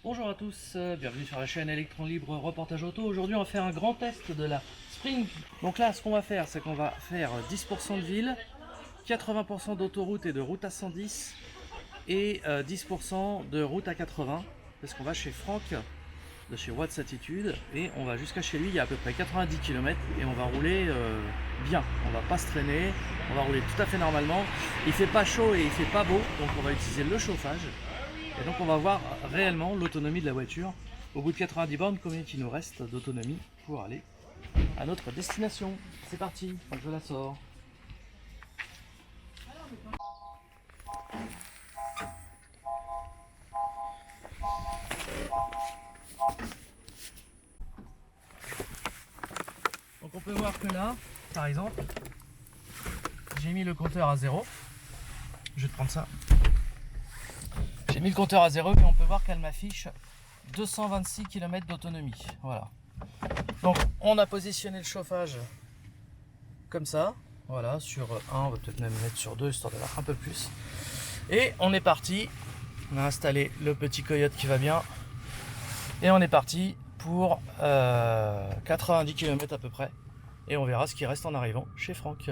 Bonjour à tous, bienvenue sur la chaîne Electron Libre Reportage Auto. Aujourd'hui on va faire un grand test de la Spring. Donc là ce qu'on va faire c'est qu'on va faire 10% de ville, 80% d'autoroute et de route à 110 et 10% de route à 80. Parce qu'on va chez Franck de chez Watts Attitude et on va jusqu'à chez lui, il y a à peu près 90 km et on va rouler bien, on va pas se traîner, on va rouler tout à fait normalement. Il fait pas chaud et il fait pas beau, donc on va utiliser le chauffage. Et donc on va voir réellement l'autonomie de la voiture au bout de 90 bornes, combien il nous reste d'autonomie pour aller à notre destination. C'est parti, je la sors. Donc on peut voir que là, par exemple, j'ai mis le compteur à 0. Je vais te prendre ça. J'ai mis le compteur à 0 et on peut voir qu'elle m'affiche 226 km d'autonomie. Voilà. Donc on a positionné le chauffage comme ça. Voilà, sur 1, on va peut-être même mettre sur 2 histoire d'avoir un peu plus. Et on est parti. On a installé le petit coyote qui va bien. Et on est parti pour 90 km à peu près. Et on verra ce qui reste en arrivant chez Franck.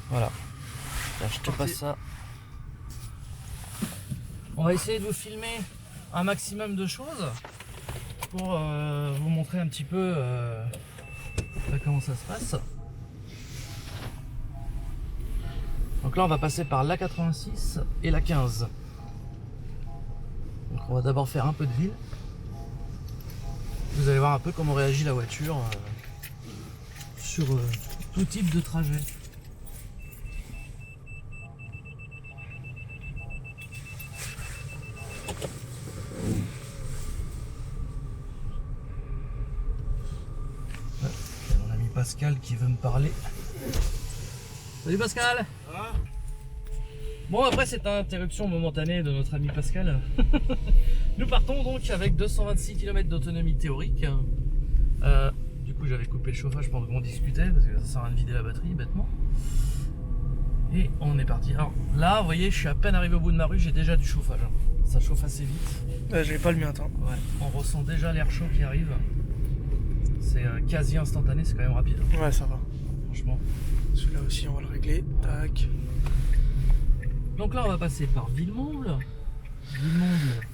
Voilà. Là, je te passe ça. On va essayer de vous filmer un maximum de choses pour vous montrer un petit peu comment ça se passe. Donc là on va passer par la 86 et la 15. Donc on va d'abord faire un peu de ville. Vous allez voir un peu comment réagit la voiture sur tout type de trajet. Pascal qui veut me parler. Salut Pascal. Bon, après cette interruption momentanée de notre ami Pascal, nous partons donc avec 226 km d'autonomie théorique. Du coup j'avais coupé le chauffage pendant qu'on discutait parce que ça sert à rien de vider la batterie bêtement. Et on est parti. Alors là vous voyez je suis à peine arrivé au bout de ma rue, j'ai déjà du chauffage. Ça chauffe assez vite. J'ai pas le mien, attends. Ouais, on ressent déjà l'air chaud qui arrive. C'est quasi instantané, c'est quand même rapide. Ouais, ça va. Franchement. Celui-là aussi, on va le régler. Tac. Donc là, on va passer par Villemomble. Villemomble,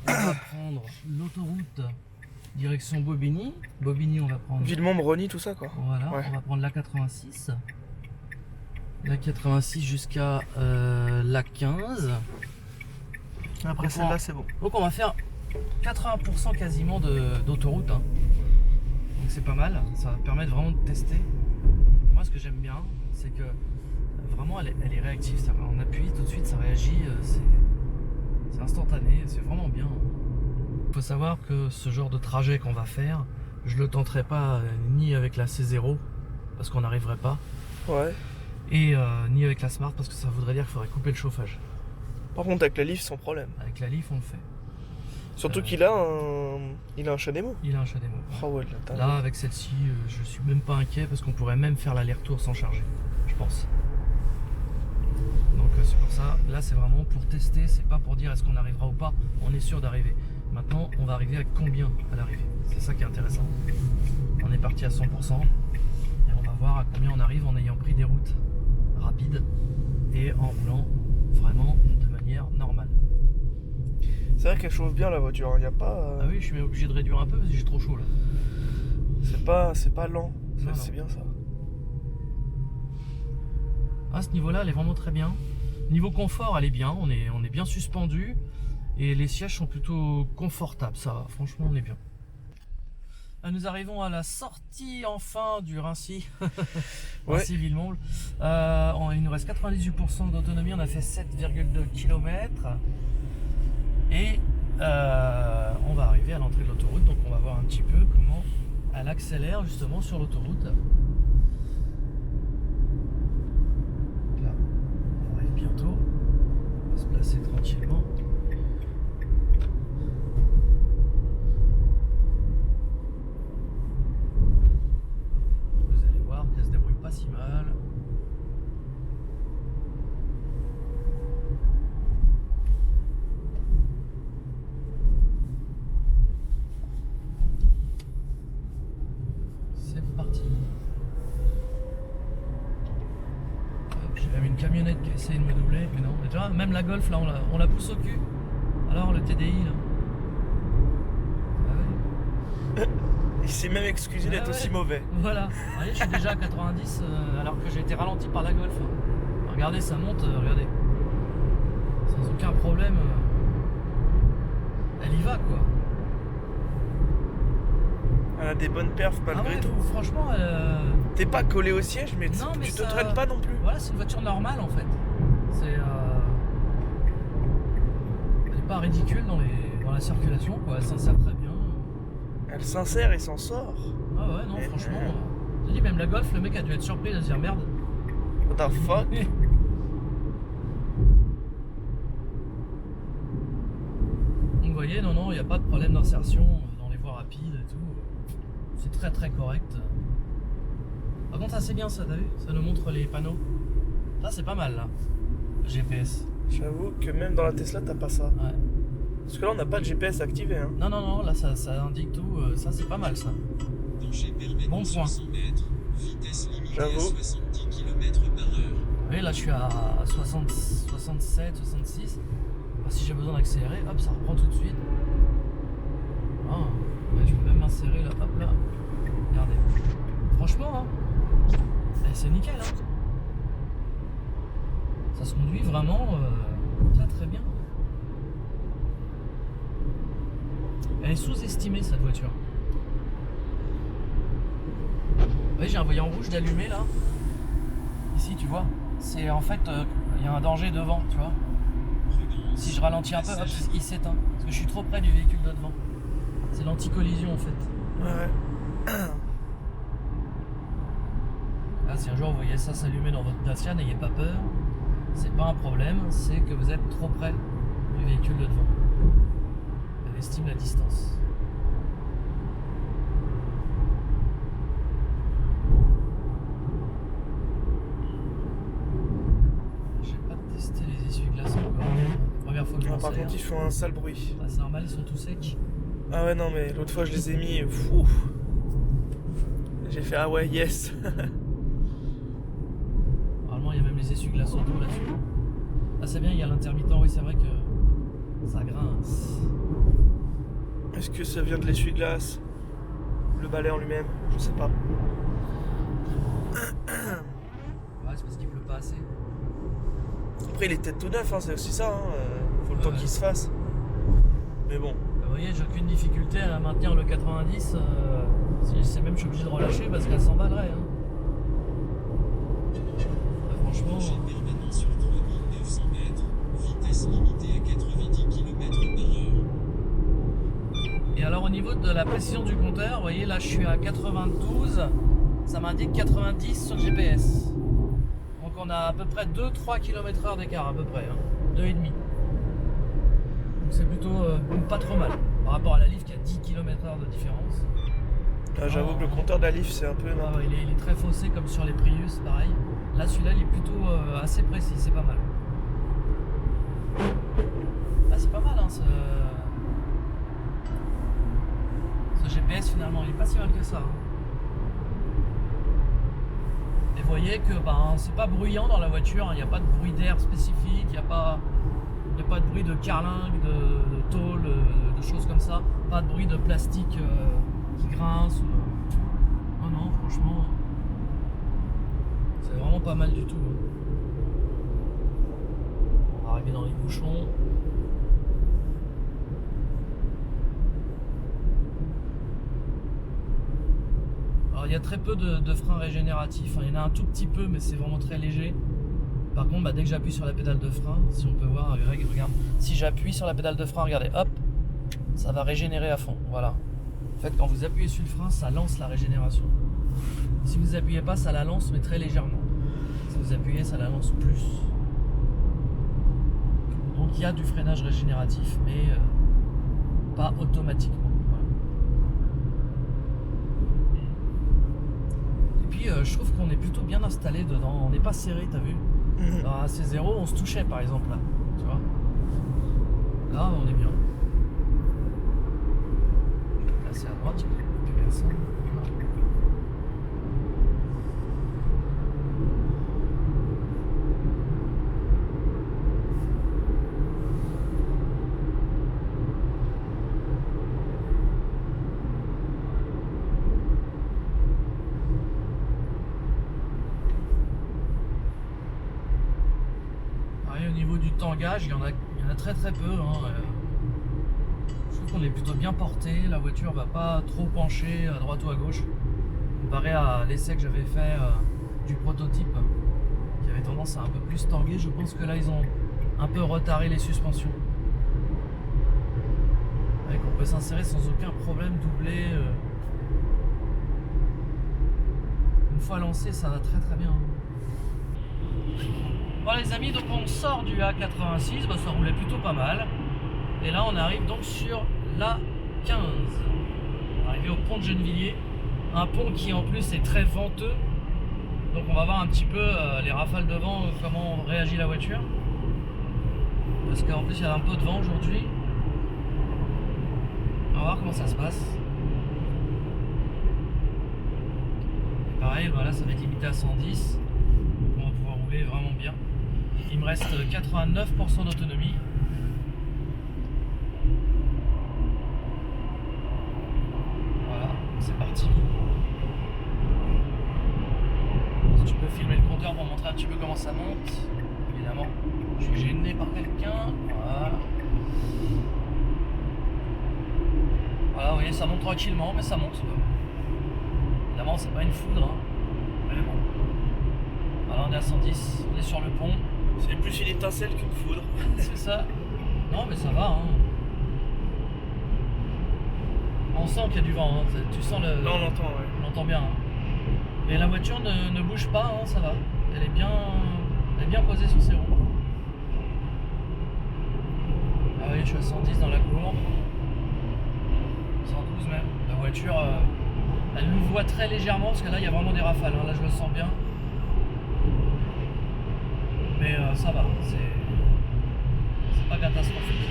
on va prendre l'autoroute direction Bobigny. Bobigny, on va prendre. Villemomble, Rony, tout ça, quoi. Voilà, ouais. On va prendre la 86. La 86 jusqu'à la 15. Après celle-là, c'est bon. Donc on va faire 80% quasiment d'autoroute. Hein. Donc c'est pas mal, ça va permettre vraiment de tester. Moi ce que j'aime bien, c'est que vraiment elle est réactive, ça, on appuie tout de suite, ça réagit, c'est instantané, c'est vraiment bien. Il faut savoir que ce genre de trajet qu'on va faire, je le tenterai pas ni avec la C0 parce qu'on n'arriverait pas, ouais, et ni avec la Smart parce que ça voudrait dire qu'il faudrait couper le chauffage. Par contre avec la Leaf sans problème. Avec la Leaf on le fait. Surtout qu'il a un CHAdeMO. Il a un CHAdeMO. Oh ouais, là avec celle-ci, je suis même pas inquiet parce qu'on pourrait même faire l'aller-retour sans charger, je pense. Donc c'est pour ça, là c'est vraiment pour tester, c'est pas pour dire est-ce qu'on arrivera ou pas, on est sûr d'arriver. Maintenant, on va arriver à combien à l'arrivée, c'est ça qui est intéressant. On est parti à 100% et on va voir à combien on arrive en ayant pris des routes rapides et en roulant vraiment de manière normale. C'est vrai qu'elle chauffe bien la voiture, il n'y a pas... Ah oui, je suis obligé de réduire un peu parce que j'ai trop chaud là. C'est pas lent, c'est bien ça. À ce niveau-là, elle est vraiment très bien. Niveau confort, elle est bien, on est bien suspendu et les sièges sont plutôt confortables, ça va, franchement on est bien. Là, nous arrivons à la sortie enfin du Rincy, Rincy Villemomble. Il nous reste 98% d'autonomie, on a fait 7,2 km. Et on va arriver à l'entrée de l'autoroute, donc on va voir un petit peu comment elle accélère justement sur l'autoroute. Là, on arrive bientôt, on va se placer tranquillement. Vous allez voir qu'elle se débrouille pas si mal. camionnette qui essaye de me doubler, puis non. Mais tu vois, même la Golf, là, on la pousse au cul. Alors, le TDI, là. Ah ouais. Il s'est même excusé d'être aussi mauvais. Voilà. Vous voyez, je suis déjà à 90 alors que j'ai été ralenti par la Golf. Regardez, ça monte, regardez. Sans aucun problème. Elle y va, quoi. Elle a des bonnes perfs malgré tout. Franchement, t'es pas collé au siège, mais, non, mais tu te traînes pas non plus. Voilà, c'est une voiture normale en fait. C'est elle est pas ridicule dans la circulation, quoi. Elle s'insère très bien. Elle s'insère et s'en sort. Ah ouais, non, franchement. J'ai dit, même la Golf, le mec a dû être surpris de se dire merde. What the fuck. Donc vous voyez, non, il n'y a pas de problème d'insertion dans les voies rapides et tout. C'est très très correct. Par contre, ça c'est bien ça, t'as vu? Ça nous montre les panneaux. Ça c'est pas mal là, le GPS. J'avoue que même dans la Tesla, t'as pas ça. Ouais. Parce que là, on n'a pas de GPS activé. Hein. Non, là ça indique tout. Ça c'est pas mal ça. Bon point. J'avoue. 70 km/h. Oui, là je suis à 67, 66. Si j'ai besoin d'accélérer, hop, ça reprend tout de suite. Ah, ouais, je peux même m'insérer là, hop là. Regardez. Franchement, hein, c'est nickel. Hein. Ça se conduit vraiment très très bien. Elle est sous-estimée cette voiture. Vous voyez, j'ai un voyant rouge d'allumé là. Ici, tu vois. C'est en fait, il y a un danger devant, tu vois. Si je ralentis un peu, hop, il s'éteint. Parce que je suis trop près du véhicule de devant. C'est l'anti-collision en fait. Ouais. Là, si un jour vous voyez ça s'allumer dans votre Dacia, n'ayez pas peur. C'est pas un problème, c'est que vous êtes trop près du véhicule de devant. Elle estime la distance. J'ai pas testé les essuie-glaces encore. Première fois que je m'en Par sers. contre, ils font un sale bruit. Ah, c'est normal, ils sont tous secs. Ah ouais, non, mais l'autre fois, je les ai mis. Fou. J'ai fait ah ouais, yes. Normalement, il y a même les essuie-glaces auto là-dessus. Ah, c'est bien, il y a l'intermittent, oui, c'est vrai que ça grince. Est-ce que ça vient de l'essuie-glace? Le balai en lui-même? Je sais pas. Ouais, c'est parce qu'il pleut pas assez. Après, il est peut-être tout neuf, hein, c'est aussi ça. Hein. Faut le temps qu'il se fasse. Mais bon. Vous voyez, j'ai aucune difficulté à maintenir le 90. C'est même, je suis obligé de relâcher parce qu'elle s'emballerait. Hein. Franchement. Permanent sur 3900 mètres, vitesse limitée à 90 km/h. Et alors, au niveau de la précision du compteur, vous voyez, là je suis à 92. Ça m'indique 90 sur le GPS. Donc, on a à peu près 2-3 km/h d'écart, à peu près. Hein. 2,5. Donc, c'est plutôt pas trop mal. Par rapport à la Leaf qui a 10 km/h de différence. Ah, j'avoue que le compteur de la Leaf, c'est un peu. Ah ouais, il est très faussé comme sur les Prius, pareil. Là, celui-là, il est plutôt assez précis, c'est pas mal. Ah, c'est pas mal, hein, ce GPS, finalement, il est pas si mal que ça. Hein. Et vous voyez que c'est pas bruyant dans la voiture, il n'y a pas de bruit d'air spécifique, il n'y a pas de bruit de carlingue, de tôle, de choses comme ça. Pas de bruit de plastique qui grince. Non, franchement, c'est vraiment pas mal du tout. On va arriver dans les bouchons. Alors il y a très peu de freins régénératifs. Il y en a un tout petit peu, mais c'est vraiment très léger. Par contre, dès que j'appuie sur la pédale de frein, si on peut voir, Greg, regarde. Si j'appuie sur la pédale de frein, regardez, hop, ça va régénérer à fond. Voilà. En fait, quand vous appuyez sur le frein, ça lance la régénération. Si vous appuyez pas, ça la lance, mais très légèrement. Si vous appuyez, ça la lance plus. Donc il y a du freinage régénératif, mais pas automatiquement. Voilà. Et puis je trouve qu'on est plutôt bien installé dedans. On n'est pas serré, t'as vu? Dans AC0, on se touchait par exemple là. Tu vois? Là, on est bien. Là, c'est à droite, il n'y a plus personne. au niveau du tangage, il y en a très très peu. Hein. Je trouve qu'on est plutôt bien porté, la voiture va pas trop pencher à droite ou à gauche. Comparé à l'essai que j'avais fait du prototype, qui avait tendance à un peu plus tanguer, je pense que là ils ont un peu retardé les suspensions. Et qu'on peut s'insérer sans aucun problème, doubler. Une fois lancé, ça va très très bien. Bon les amis, donc on sort du A86, bah, ça roulait plutôt pas mal. Et là on arrive donc sur l'A15. Arrivé au pont de Gennevilliers. Un pont qui en plus est très venteux. Donc on va voir un petit peu les rafales de vent, comment réagit la voiture. Parce qu'en plus il y a un peu de vent aujourd'hui. On va voir comment ça se passe. Pareil, voilà, ça va être limité à 110. Donc on va pouvoir rouler vraiment bien. Il me reste 89% d'autonomie. Voilà, c'est parti. Si tu peux filmer le compteur pour montrer un petit peu comment ça monte. Évidemment, je suis gêné par quelqu'un. Voilà. Voilà, vous voyez, ça monte tranquillement, mais ça monte. Évidemment, c'est pas une foudre, hein. Mais bon. Voilà, on est à 110, on est sur le pont. C'est plus une étincelle qu'une foudre. C'est ça. Non, mais ça va, hein. On sent qu'il y a du vent, hein. Tu sens le. Là, on l'entend, ouais. On l'entend bien. Hein. Et la voiture ne bouge pas, hein, ça va. Elle est bien posée sur ses roues. Ah oui, je suis à 110 dans la courbe. 112 même. La voiture, elle nous voit très légèrement parce que là, il y a vraiment des rafales. Hein. Là, je le sens bien. Mais ça va. C'est pas catastrophique.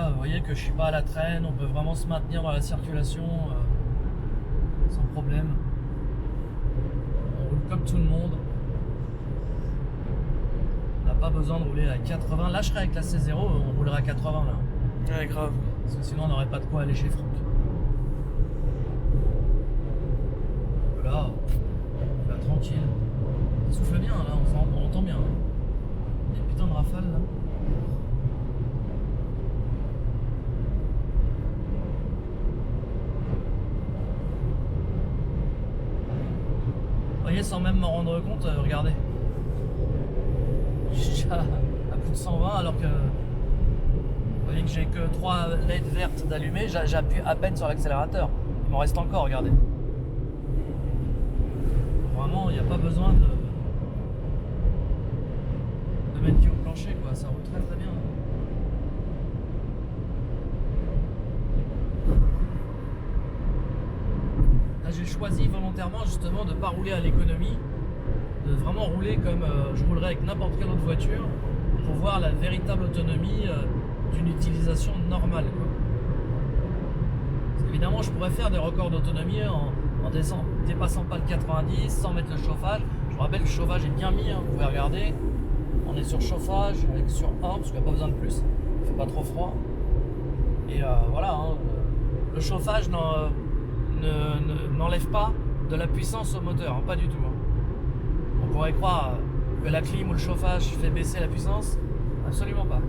Vous voyez que je suis pas à la traîne, on peut vraiment se maintenir dans la circulation sans problème. On roule comme tout le monde. On n'a pas besoin de rouler à 80. Là je serais avec la C0, on roulerait à 80 là. Ouais, grave. Parce que sinon on n'aurait pas de quoi aller chez Franck. Là, on va tranquille. Ça souffle bien là, on entend bien. Hein. Il y a une putain de rafale là. Vous voyez, sans même m'en rendre compte, regardez. Je suis déjà à plus de 120 alors que vous voyez que j'ai que 3 LED vertes d'allumer, j'appuie à peine sur l'accélérateur. Il m'en reste encore, regardez. Vraiment, il n'y a pas besoin de mettre pied au plancher, quoi. Ça roule très très bien. Là, j'ai choisi volontairement justement de ne pas rouler à l'économie, de vraiment rouler comme je roulerais avec n'importe quelle autre voiture pour voir la véritable autonomie d'une utilisation normale, quoi. Évidemment, je pourrais faire des records d'autonomie en dépassant pas le 90 sans mettre le chauffage. Je vous rappelle que le chauffage est bien mis, hein, vous pouvez regarder. On est sur chauffage, sur 1 parce qu'il n'y a pas besoin de plus, il ne fait pas trop froid. Et voilà, hein, le chauffage n'enlève pas de la puissance au moteur, hein, pas du tout. Hein. On pourrait croire que la clim ou le chauffage fait baisser la puissance, absolument pas.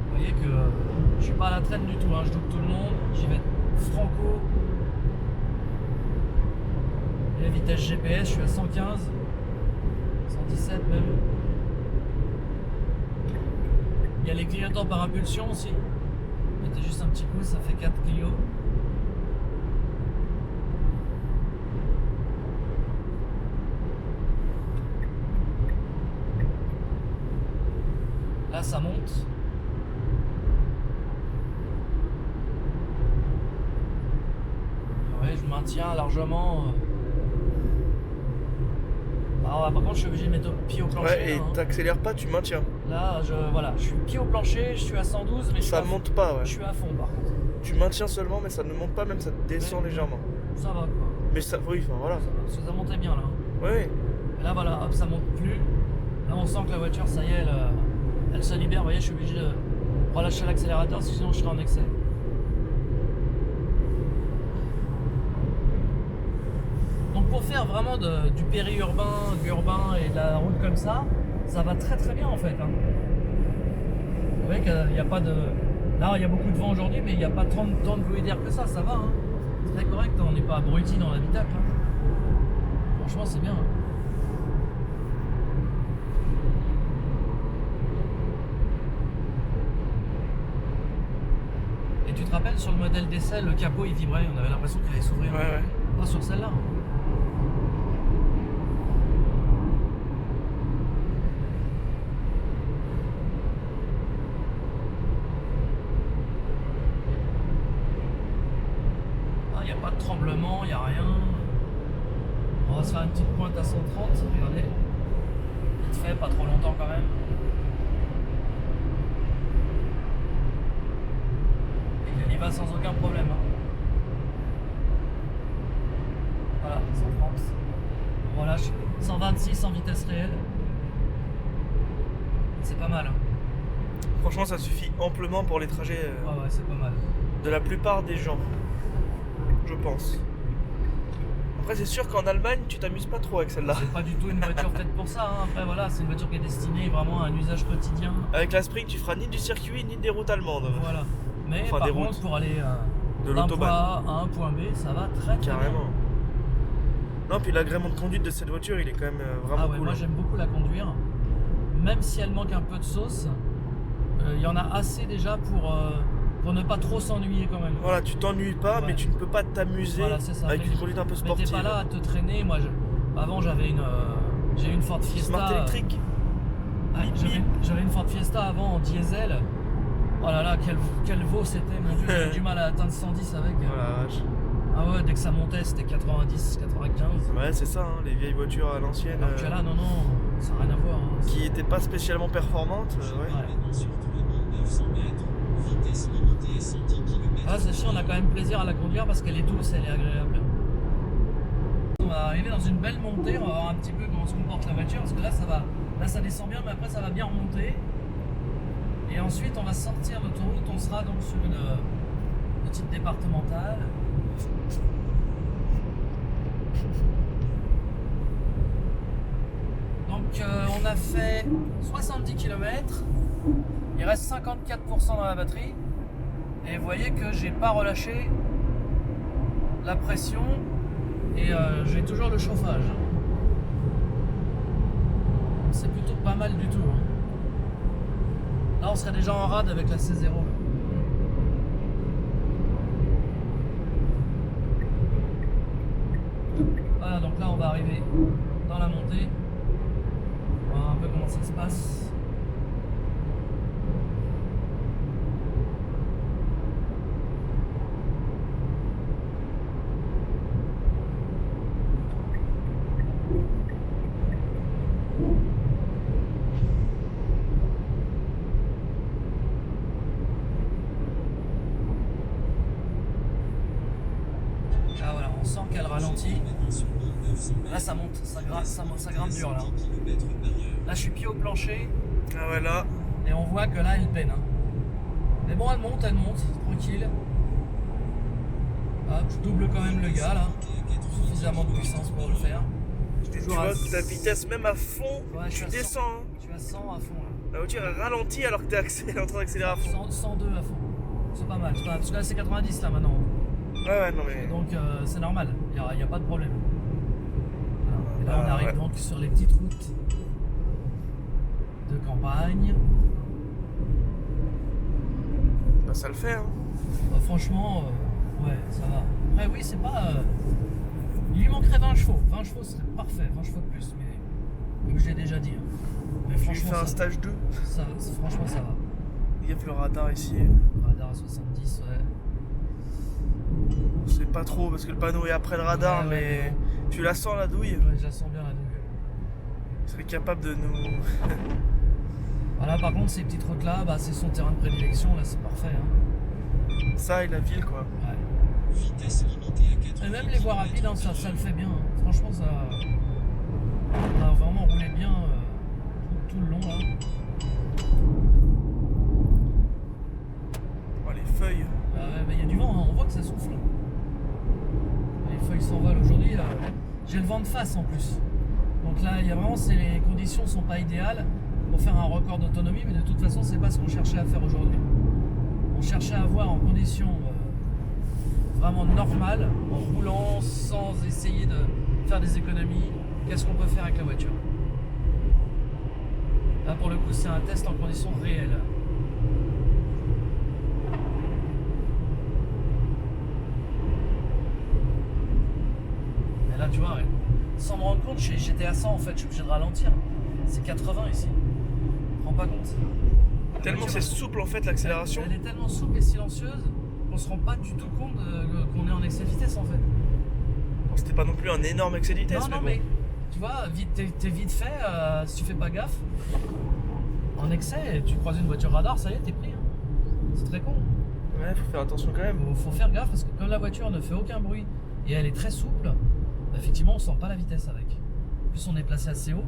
Vous voyez que je suis pas à la traîne du tout, hein. Je double tout le monde, j'y vais franco. Et la vitesse GPS, je suis à 115, 117 même. Il y a les clignotants par impulsion aussi. Mettez juste un petit coup, ça fait 4 clignots. Là, ça monte. Ouais, je maintiens largement. Alors, par contre, je suis obligé de mettre le pied au plancher. Ouais, et là, hein. t'accélères pas, tu maintiens. Là, je suis pied au plancher, je suis à 112, mais Ça monte pas, ouais. je suis à fond par contre. Tu maintiens seulement, mais ça ne monte pas, même ça descend Ouais. légèrement. Ça va quoi. Mais ça, oui, enfin voilà. Parce que ça montait bien là. Ouais. Et là voilà, hop, ça monte plus. Là on sent que la voiture, ça y est, elle se libère. Vous voyez, je suis obligé relâcher l'accélérateur, sinon je serai en excès. Donc pour faire vraiment du périurbain, de l'urbain et de la route comme ça va très très bien en fait. Hein. Vous voyez qu'il n'y a pas de... Là il y a beaucoup de vent aujourd'hui, mais il n'y a pas tant de bruit d'air que ça va. Hein. C'est très correct, on n'est pas abruti dans l'habitacle. Hein. Franchement c'est bien. Hein. Et tu te rappelles sur le modèle d'essai, le capot il vibrait, on avait l'impression qu'il allait s'ouvrir. Ouais. Pas sur celle-là. Il n'y a pas de tremblement, il n'y a rien. On va se faire une petite pointe à 130, regardez. Vite fait, pas trop longtemps quand même. Et il y va sans aucun problème. Hein. Voilà, 130. On relâche 126 en vitesse réelle. C'est pas mal. Hein. Franchement, ça suffit amplement pour les trajets Ouais, c'est pas mal. de la plupart des gens. Je pense. Après, c'est sûr qu'en Allemagne, tu t'amuses pas trop avec celle-là. C'est pas du tout une voiture faite pour ça. Hein. Après, voilà, c'est une voiture qui est destinée vraiment à un usage quotidien. Avec la Spring, tu feras ni du circuit ni des routes allemandes. Voilà. Mais Enfin, par des contre, routes. pour aller De d'un l'autobahn. point A à un point B, ça va très très Carrément. bien. Non, puis l'agrément de conduite de cette voiture, il est quand même vraiment Ah ouais, cool. moi j'aime beaucoup la conduire. Même si elle manque un peu de sauce, il y en a assez déjà pour ne pas trop s'ennuyer quand même. Voilà, tu t'ennuies pas, Ouais. mais tu ne peux pas t'amuser Voilà, c'est ça. avec Mais une conduite un peu Mais sportive. t'es pas là à te traîner. Moi, avant j'avais j'ai une Ford Fiesta. Smart électrique. Ouais, Bip, bip. j'avais une Ford Fiesta avant en diesel. Oh là là, quel veau c'était, mon dieu, j'ai eu du mal à atteindre 110 avec. Oh la vache. Ah ouais, dès que ça montait, c'était 90, 95. Ouais, c'est ça, hein, les vieilles voitures à l'ancienne Alors que là, non, ça n'a rien à voir. Hein. qui n'étaient pas spécialement performantes. Ouais. Maintenant sur tournement 900 mètres, vitesse limitée 110 km. Ah, celle-ci, on a quand même plaisir à la conduire parce qu'elle est douce, elle est agréable. On va arriver dans une belle montée, on va voir un petit peu comment se comporte la voiture parce que là, ça descend bien, mais après, ça va bien remonter. Et ensuite, on va sortir l'autoroute, on sera donc sur une petite départementale. Donc, on a fait 70 km, il reste 54% dans la batterie. Et vous voyez que j'ai pas relâché la pression et j'ai toujours le chauffage. C'est plutôt pas mal du tout. Hein. Là on serait déjà en rade avec la C0. Voilà, donc là on va arriver dans la montée. On va voir un peu comment ça se passe. Là voilà, on sent qu'elle ralentit. Là ça monte, ça grimpe dur là. Là je suis pied au plancher Ah ouais, là. et on voit que là elle peine. Hein. Mais bon elle monte, tranquille. Hop, je double quand même le gars là. Suffisamment de puissance pour le faire. Tu Toujours à- vois que ta vitesse, même à fond, Ouais, je suis tu à descends. Hein. Je suis à 100 à fond là. La voiture elle ralentit alors que t'es en train d'accélérer à fond. 102 à fond. C'est pas mal, parce que là c'est 90 là maintenant. Ouais, non mais. Donc c'est normal, il n'y a pas de problème. Voilà. Et là on Ah, arrive ouais. donc sur les petites routes de campagne. Bah, ça le fait, hein. Bah, franchement, ouais, ça va. Après oui, c'est pas... il lui manquerait 20 chevaux. 20 chevaux serait parfait, 20 chevaux de plus, mais comme je l'ai déjà dit. Hein. Mais Tu lui franchement, fais un ça, stage 2. franchement ça va. Il y a le radar ici. Radar à 70, ouais. C'est pas trop parce que le panneau est après le radar, Ouais, mais ouais. tu la sens la douille. Ouais, je la sens bien la douille. Il serait capable de nous. Voilà, par contre, ces petites routes-là, bah, c'est son terrain de prédilection, là, c'est parfait. Hein. Ça et la ville, quoi. Ouais. Vitesse limitée à 80 Et même les voies rapides, hein, ça le fait bien. Hein. Franchement, ça a vraiment roulé bien tout le long, là. que ça souffle. Les feuilles s'envolent aujourd'hui. J'ai le vent de face en plus. Donc là, il y a vraiment, les conditions sont pas idéales pour faire un record d'autonomie, mais de toute façon, c'est pas ce qu'on cherchait à faire aujourd'hui. On cherchait à avoir en conditions vraiment normales, en roulant sans essayer de faire des économies, qu'est-ce qu'on peut faire avec la voiture. Là, pour le coup, c'est un test en conditions réelles. Et là, tu vois, sans me rendre compte, j'étais à 100 en fait, je suis obligé de ralentir. C'est 80 ici. Je me rends pas compte. Tellement c'est souple en fait l'accélération. Elle est tellement souple et silencieuse qu'on se rend pas du tout compte qu'on est en excès de vitesse en fait. Bon, c'était pas non plus un énorme excès de vitesse. Non, mais tu vois, t'es vite fait, si tu fais pas gaffe, en excès, tu croises une voiture radar, ça y est, t'es pris. Hein. C'est très con. Ouais, faut faire attention quand même. Faut faire gaffe parce que comme la voiture ne fait aucun bruit et elle est très souple, bah, effectivement on sent pas la vitesse avec. En plus on est placé assez haut,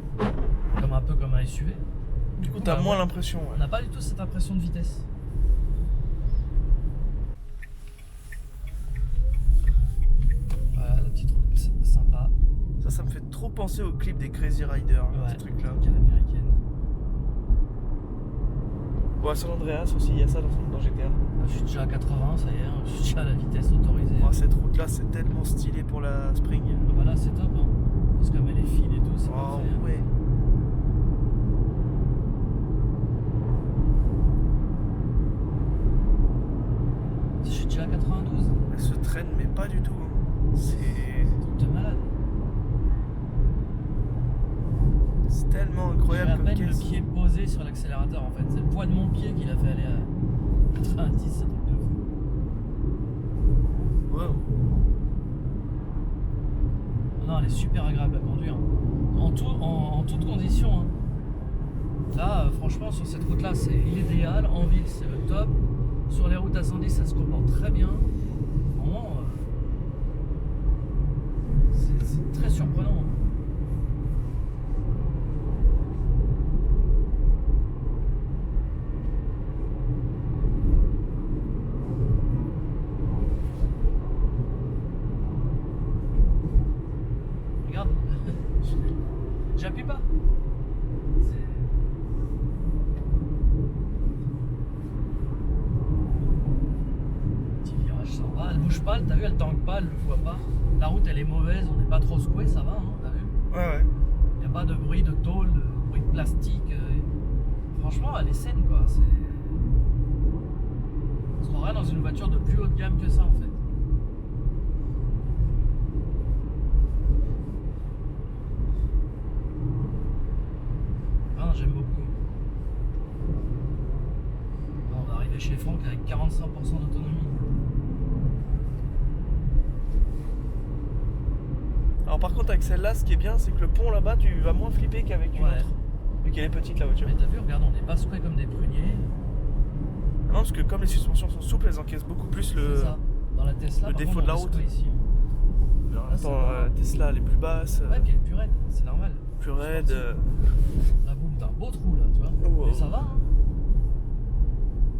un peu comme un SUV. Du coup, t'as moins l'impression. On n'a pas du tout cette impression de vitesse. Voilà, la petite route sympa. Ça me fait trop penser au clip des Crazy Riders, Ouais, ce truc-là. qui est américaine. Bon, à San Andreas aussi, il y a ça dans GTA. Je suis déjà à 80, ça y est, hein. Je suis déjà à la vitesse autorisée. Oh, cette route-là, c'est tellement stylé pour la Spring. Ah bah là, c'est top, hein. Parce que comme elle est fine et tout, c'est Oh, parfait. Hein. ouais. Je suis déjà à 92. Elle se traîne, mais pas du tout. Hein. Truc de malade. C'est tellement J'ai incroyable à comme peine le caisse. pied posé sur l'accélérateur en fait. C'est le poids de mon pied qui l'a fait aller à 90, c'est un truc de fou. Wow. Non, elle est super agréable à conduire. En toutes conditions. Hein. Là, franchement, sur cette route-là, c'est l'idéal. En ville, c'est le top. Sur les routes à 110, ça se comporte très bien. Vraiment, c'est très surprenant. Hein. Regarde, j'appuie pas. Petit virage sympa, elle bouge pas, t'as vu, elle tangue pas, elle le voit pas. La route elle est mauvaise, on n'est pas trop secoué, ça va, hein, t'as vu. Ouais. Y a pas de bruit de tôle, de bruit de plastique. Franchement, elle est saine quoi. On se croirait dans une voiture de plus haut de gamme que ça en fait. Ah, j'aime beaucoup. On va arriver chez Franck avec 45% d'autonomie. Alors par contre avec celle-là, ce qui est bien, c'est que le pont là-bas, tu vas moins flipper qu'avec une autre. Vu qu'elle est petite la voiture. Mais t'as vu, regarde, on n'est pas secoué comme des pruniers. Non, parce que comme les suspensions sont souples, elles encaissent beaucoup plus C'est ça. Dans la Tesla, le par défaut contre, de la on est route. secoué ici. Attends, Tesla, elle est plus basse, Ouais, puis elle est plus raide, c'est normal. plus raide. La boum, t'as un beau trou là, tu vois. Oh, Mais ça va, hein.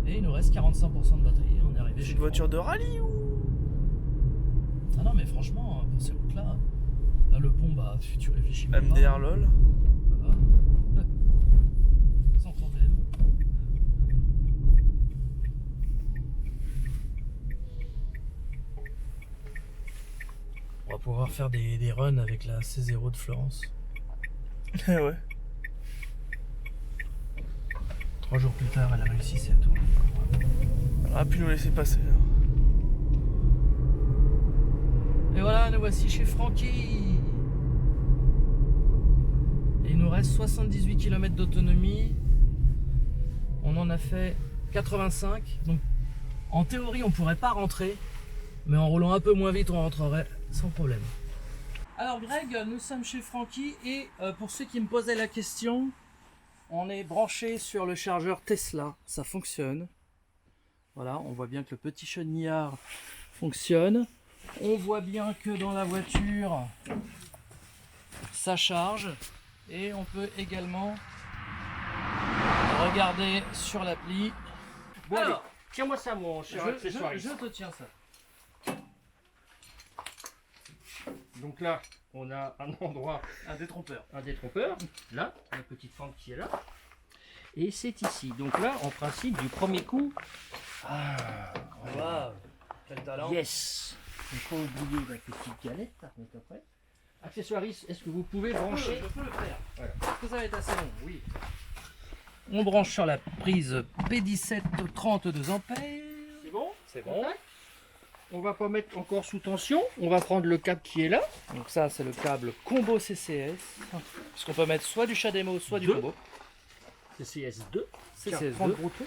Et il nous reste 45% de batterie, on est arrivé C'est chez une voiture de rallye ou Ah non, mais franchement, pour ces routes-là, là le pont, bah tu réfléchis même MDR pas. LOL? Voilà. Sans problème. On va pouvoir faire des runs avec la C0 de Florence. Ouais. 3 jours plus tard, elle a réussi à tourner. Elle aurait pu nous laisser passer. Et voilà, nous voici chez Francky. Et il nous reste 78 km d'autonomie. On en a fait 85. Donc en théorie, on pourrait pas rentrer. Mais en roulant un peu moins vite, on rentrerait sans problème. Alors Greg, nous sommes chez Francky. Et pour ceux qui me posaient la question, on est branché sur le chargeur Tesla. Ça fonctionne. Voilà, on voit bien que le petit chenillard fonctionne. On voit bien que dans la voiture, ça charge. Et on peut également regarder sur l'appli. Bon, allez, tiens-moi ça, mon cher accessoiriste. je te tiens ça. Donc là, on a un endroit, Un détrompeur. un détrompeur, là, la petite fente qui est là. Et c'est ici. Donc là, en principe, du premier coup, Waouh, quel talent. yes. Il faut oublier la petite galette, à mettre après. Accessoiriste, est-ce que vous pouvez brancher? Je peux le faire. Voilà. Est-ce que ça va être assez long? Oui. On branche sur la prise P17 32 ampères. C'est bon? C'est bon. On va pas mettre encore sous tension. On va prendre le câble qui est là. Donc ça, c'est le câble combo CCS. Parce qu'on peut mettre soit du CHAdeMO, soit du Deux. combo. CCS 2. CCS 30 2. boutons.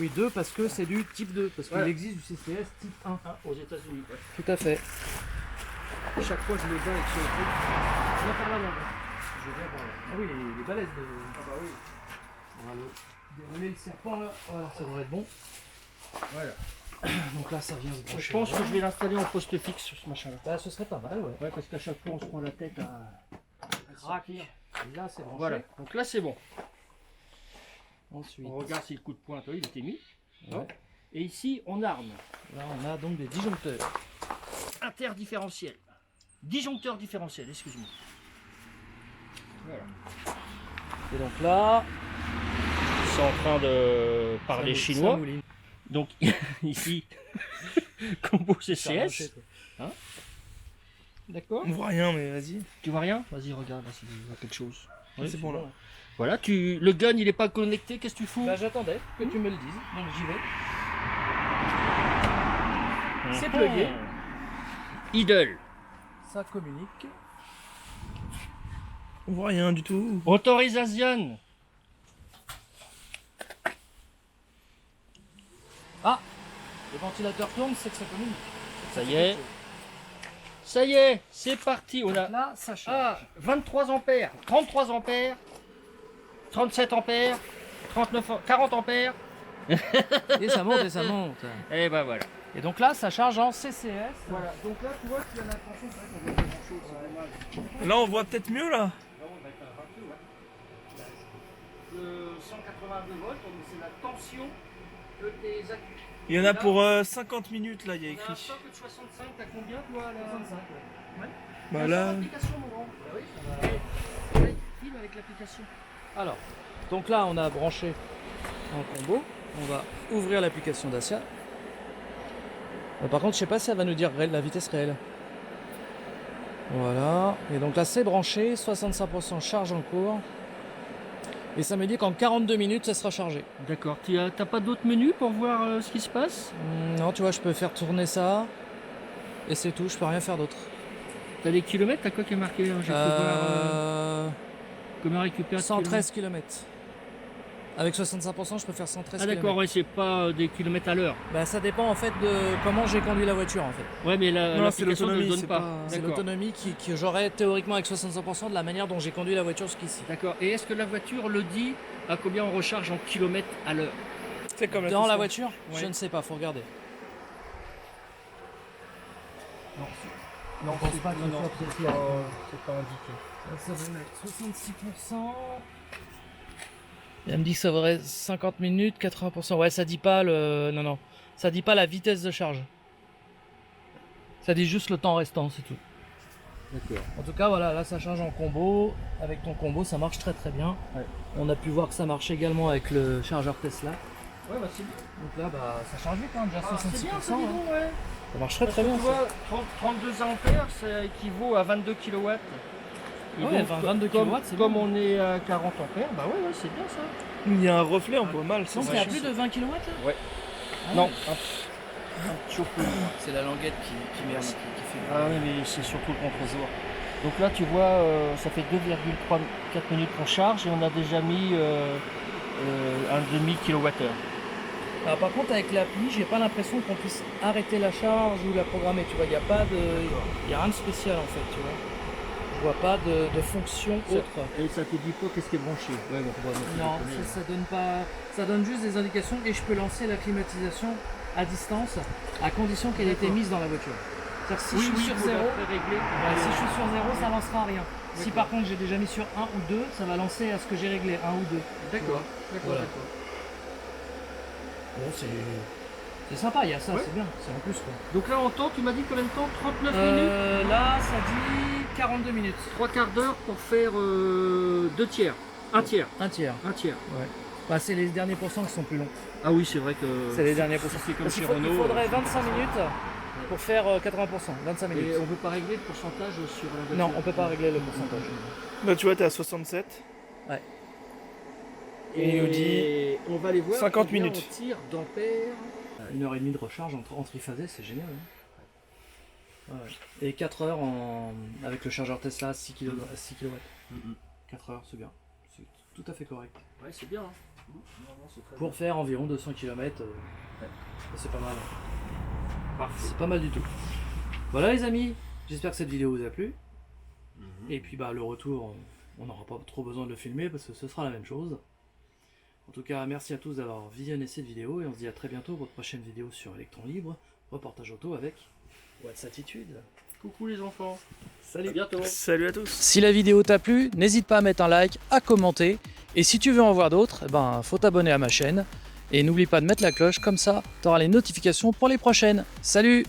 Oui, 2 parce que c'est du type 2. Parce qu'il Voilà. existe du CCS type 1. Aux États-Unis. Ouais. Tout à fait. Chaque fois, je le bats avec ce truc. On va par là-bas. Je viens par là. Ah oui, les balaises de... Ah bah oui. On va dérouler le serpent là. Voilà, ça devrait être bon. Voilà. Donc là, ça vient se brancher. Je pense que je vais l'installer en poste fixe, ce machin-là. Bah, ce serait pas mal, ouais. Ouais, parce qu'à chaque fois, on se prend la tête à Crac. Et là, c'est branché. Voilà. Donc là, c'est bon. Ensuite, On regarde si le coup de pointe, il était mis. ouais. Et ici, on arme. Là, on a donc des disjoncteurs. Interdifférentiel. Disjoncteur différentiel, excuse-moi. Voilà. Et donc là, Ils sont en train de parler ça chinois. mouline. Donc ici, combo Ça a CCS. branché, quoi. D'accord. On voit rien, mais vas-y. Tu vois rien? Vas-y, regarde là, si tu vois quelque chose. Oui, c'est bon là. Voilà, le gun il est pas connecté, qu'est-ce que tu fous? Bah, j'attendais que tu me le dises. Donc j'y vais. C'est plugué. Idle. Ça communique. On voit rien du tout. Autorisation. Ah, le ventilateur tourne, c'est que ça communique. Ça y est. Ça y est, c'est parti. On a Là, ça charge. 23 ampères, 33 ampères, 37 ampères, 40 ampères. Et ça monte et ça monte. Et ben voilà. Et donc là, ça charge en CCS. Voilà, donc là tu vois qu'il y a l'attention, c'est vrai qu'on voit pas grand chose, c'est dommage. Là, on voit peut-être mieux là. Le 182 volts, donc c'est la tension de tes accus. Il y en a pour 50 minutes là, il y a On a un écrit. stock de 65, t'as combien toi là? 65, Bah là. L'application mon grand. Bah oui, ça va. File avec l'application. Alors, donc là, on a branché en combo. On va ouvrir l'application Dacia. Par contre, je sais pas si elle va nous dire la vitesse réelle. Voilà. Et donc là, c'est branché. 65% charge en cours. Et ça me dit qu'en 42 minutes, ça sera chargé. D'accord, t'as pas d'autres menus pour voir ce qui se passe? Non, tu vois, je peux faire tourner ça. Et c'est tout, je peux rien faire d'autre. T'as des kilomètres, t'as quoi qui est marqué là? J'ai pu voir comment récupérer 113 km. Avec 65%, je peux faire 113 Ah km. d'accord, ouais, c'est pas des kilomètres à l'heure. Bah, ça dépend en fait de comment j'ai conduit la voiture en fait. Ouais, mais Non, c'est l'application ne le l'autonomie, donne c'est pas. pas- C'est D'accord. l'autonomie qui j'aurais théoriquement avec 65% de la manière dont j'ai conduit la voiture jusqu'ici. D'accord. Et est-ce que la voiture le dit à combien on recharge en kilomètres à l'heure? C'est comme Dans la Tesla. voiture, Ouais. je ne sais pas, faut regarder. Non, pense pas que ce soit c'est pas indiqué. Ça va mettre 66%. Elle me dit que ça vaudrait 50 minutes, 80%. Ouais, ça dit pas le. Non, non. Ça dit pas la vitesse de charge. Ça dit juste le temps restant, c'est tout. D'accord. En tout cas, voilà, là ça charge en combo. Avec ton combo, ça marche très très bien. Ouais. On a pu voir que ça marche également avec le chargeur Tesla. Ouais, bah c'est bien. Donc là, bah, ça charge vite, hein, déjà Ah, 66%. c'est bien, ça, hein. dis donc, ouais. Ça marche très Parce très que bien. tu ça. vois, 32 ampères, ça équivaut à 22 kW. Et Ouais, donc, 22 comme, kilowatts, c'est comme bien. on est à 40 ampères, bah ouais, ouais, c'est bien ça. Il y a un reflet, on voit mal. Donc il y a plus de 20 kW là Ouais. Ah Non, ouais. un petit peu. C'est la languette qui merde, qui fait. Ah oui, mais c'est surtout le contre-jour. Donc là, tu vois, ça fait 2,4 minutes qu'on charge et on a déjà mis un demi kilowattheure. Alors par contre avec l'appli, j'ai pas l'impression qu'on puisse arrêter la charge ou la programmer, tu vois, il n'y a pas de. Il y a rien de spécial en fait, tu vois. Je vois pas de fonction autre. Et ça te dit pas qu'est-ce qui est branché? Ouais, bon, Non, ça donne pas. Ça donne juste des indications et je peux lancer la climatisation à distance à condition qu'elle ait été mise dans la voiture. C'est-à-dire que si je suis sur 0, si je suis sur 0, ça lancera rien. Si par contre j'ai déjà mis sur 1 ou 2, ça va lancer à ce que j'ai réglé, 1 ou 2. D'accord, d'accord, Voilà. d'accord. Bon, C'est sympa, il y a ça, Ouais. c'est bien, c'est en plus quoi. Donc là en temps, tu m'as dit combien de temps? 39 minutes? Là, ça dit 42 minutes. 3 quarts d'heure pour faire 2 tiers. Un tiers. Un tiers. Un tiers. Bah, c'est les derniers pourcents qui sont plus longs. Ah oui, c'est vrai que C'est les derniers pourcents. c'est comme Parce chez qu'il faut- Renault. il faudrait 25 minutes pour faire 80%. 25 minutes. Et on peut pas régler le pourcentage sur la voiture. Non, on peut pas régler le pourcentage. Bah, tu vois, t'es à 67. Et il nous dit on va aller voir 50 combien minutes. on tire d'ampères. 1h30 de recharge en triphasé, c'est génial. Hein. Ouais. Et 4 heures avec le chargeur Tesla 6 kW. 4 heures, c'est bien. C'est tout à fait correct. Ouais, c'est bien. Hein. Non, c'est très Pour faire environ 200 km, c'est pas mal. Parfait. C'est pas mal du tout. Voilà les amis, j'espère que cette vidéo vous a plu. Et puis bah le retour, on n'aura pas trop besoin de le filmer parce que ce sera la même chose. En tout cas, merci à tous d'avoir visionné cette vidéo et on se dit à très bientôt pour une prochaine vidéo sur Electron Libre, reportage auto avec What's Attitude. Coucou les enfants. Salut. À bientôt. Salut à tous. Si la vidéo t'a plu, n'hésite pas à mettre un like, à commenter. Et si tu veux en voir d'autres, faut t'abonner à ma chaîne. Et n'oublie pas de mettre la cloche, comme ça tu auras les notifications pour les prochaines. Salut!